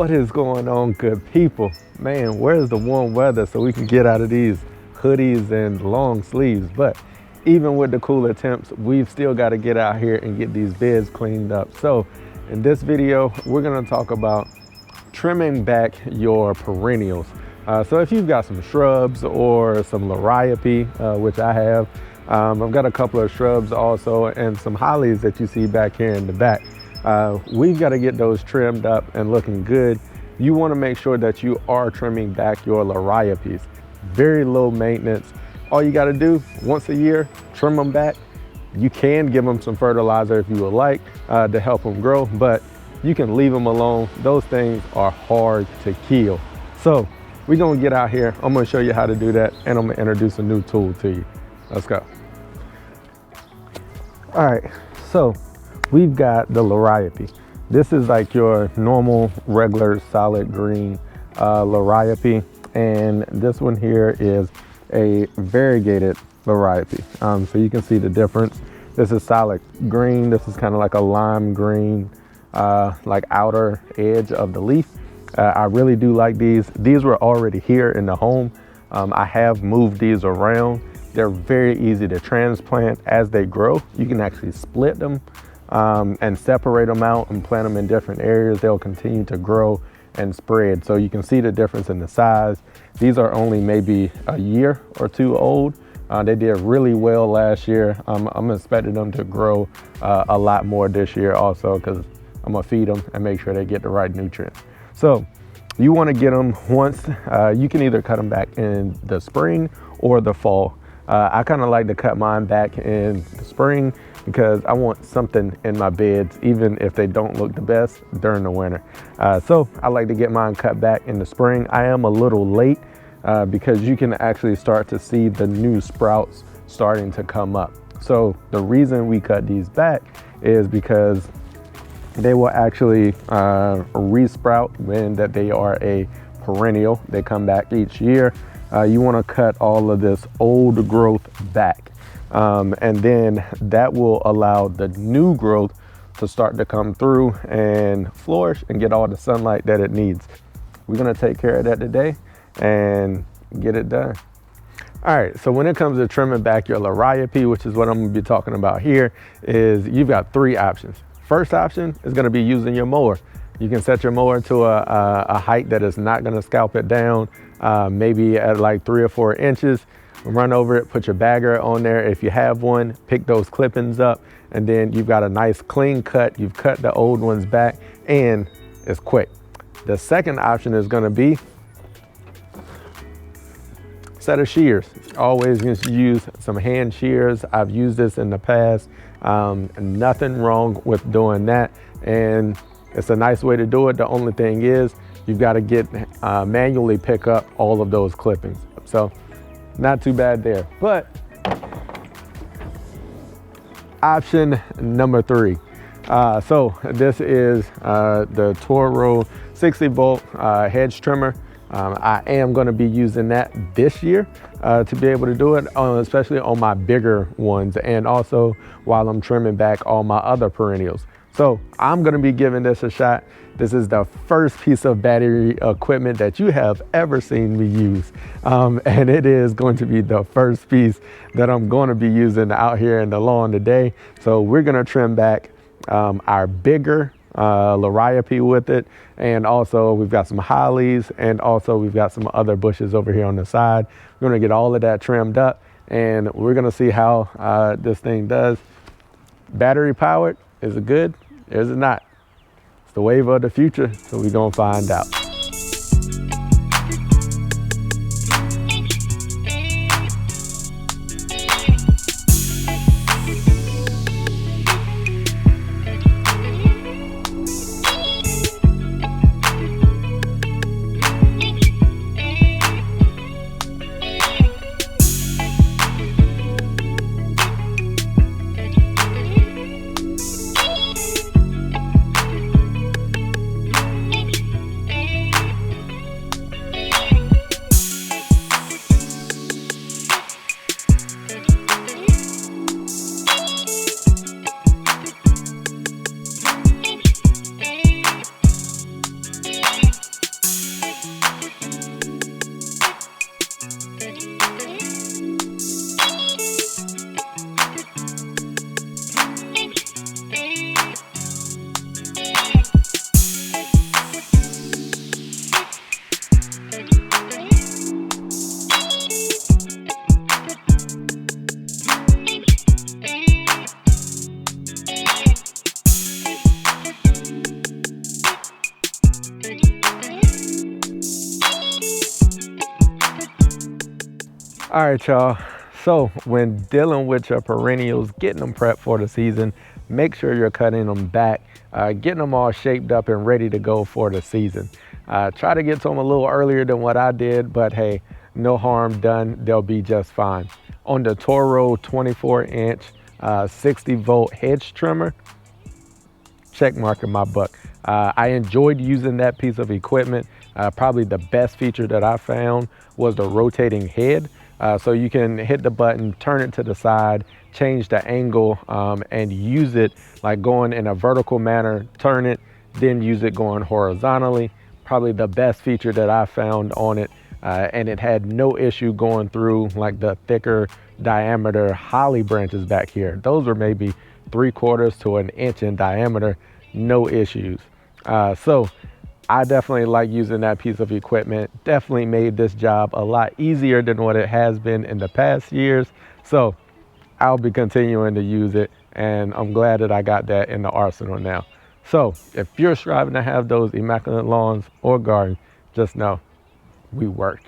What is going on, good people? Man, where's the warm weather so we can get out of these hoodies and long sleeves? But even with the cooler temps, we've still got to get out here and get these beds cleaned up. So in this video, we're going to talk about trimming back your perennials. So if you've got some shrubs or some liriope, which I have, I've got a couple of shrubs also and some hollies that you see back here in the back. We've got to get those trimmed up and looking good. You want to make sure that you are trimming back your liriopes. Very low maintenance. All you got to do once a year, trim them back. You can give them some fertilizer if you would like to help them grow, but you can leave them alone. Those things are hard to kill. So we're going to get out here. I'm going to show you how to do that, and I'm going to introduce a new tool to you. Let's go. All right, so we've got the liriope. This is like your normal, regular, solid green liriope, and this one here is a variegated liriope. So you can see the difference. This is solid green. This is kind of like a lime green, like outer edge of the leaf. I really do like these. These were already here in the home. I have moved these around. They're very easy to transplant as they grow. You can actually split them and separate them out and plant them in different areas. They'll continue to grow and spread. So you can see the difference in the size. These are only maybe a year or two old. They did really well last year. I'm expecting them to grow a lot more this year also, because I'm gonna feed them and make sure they get the right nutrients. So you wanna get them once, you can either cut them back in the spring or the fall. I kind of like to cut mine back in the spring because I want something in my beds, even if they don't look the best during the winter. So I like to get mine cut back in the spring. I am a little late because you can actually start to see the new sprouts starting to come up. So the reason we cut these back is because they will actually re-sprout when that they are a perennial. They come back each year. You want to cut all of this old growth back. And then that will allow the new growth to start to come through and flourish and get all the sunlight that it needs. We're going to take care of that today and get it done. All right, so when it comes to trimming back your liriope, which is what I'm going to be talking about here, is you've got three options. First option is going to be using your mower. You can set your mower to a height that is not going to scalp it down, maybe at like 3 or 4 inches. Run over it, put your bagger on there if you have one, pick those clippings up, and then you've got a nice clean cut. You've cut the old ones back and it's quick. The second option is going to be set of shears. Always use some hand shears. I've used this in the past. Nothing wrong with doing that, and it's a nice way to do it. The only thing is you've got to get manually pick up all of those clippings. So not too bad there. But option number 3. So this is the Toro 60 volt hedge trimmer. I am going to be using that this year to be able to do it, especially on my bigger ones, and also while I'm trimming back all my other perennials. So I'm going to be giving this a shot. This is the first piece of battery equipment that you have ever seen me use. And it is going to be the first piece that I'm going to be using out here in the lawn today. So we're going to trim back our bigger liriope with it. And also we've got some hollies, and also we've got some other bushes over here on the side. We're going to get all of that trimmed up, and we're going to see how this thing does. Battery powered. Is it good? Is it not? It's the wave of the future, so we're gonna find out. All right, y'all. So when dealing with your perennials, getting them prepped for the season, make sure you're cutting them back, getting them all shaped up and ready to go for the season. Try to get to them a little earlier than what I did, but hey, no harm done. They'll be just fine. On the Toro 24-inch 60-volt hedge trimmer, check mark in my book. I enjoyed using that piece of equipment. Probably the best feature that I found was the rotating head. So you can hit the button, turn it to the side, change the angle, and use it like going in a vertical manner, turn it, then use it going horizontally. Probably the best feature that I found on it. And it had no issue going through like the thicker diameter holly branches back here. Those were maybe 3/4 to an inch in diameter, no issues. So I definitely like using that piece of equipment. Definitely made this job a lot easier than what it has been in the past years. So I'll be continuing to use it, and I'm glad that I got that in the arsenal now. So if you're striving to have those immaculate lawns or gardens, just know we work.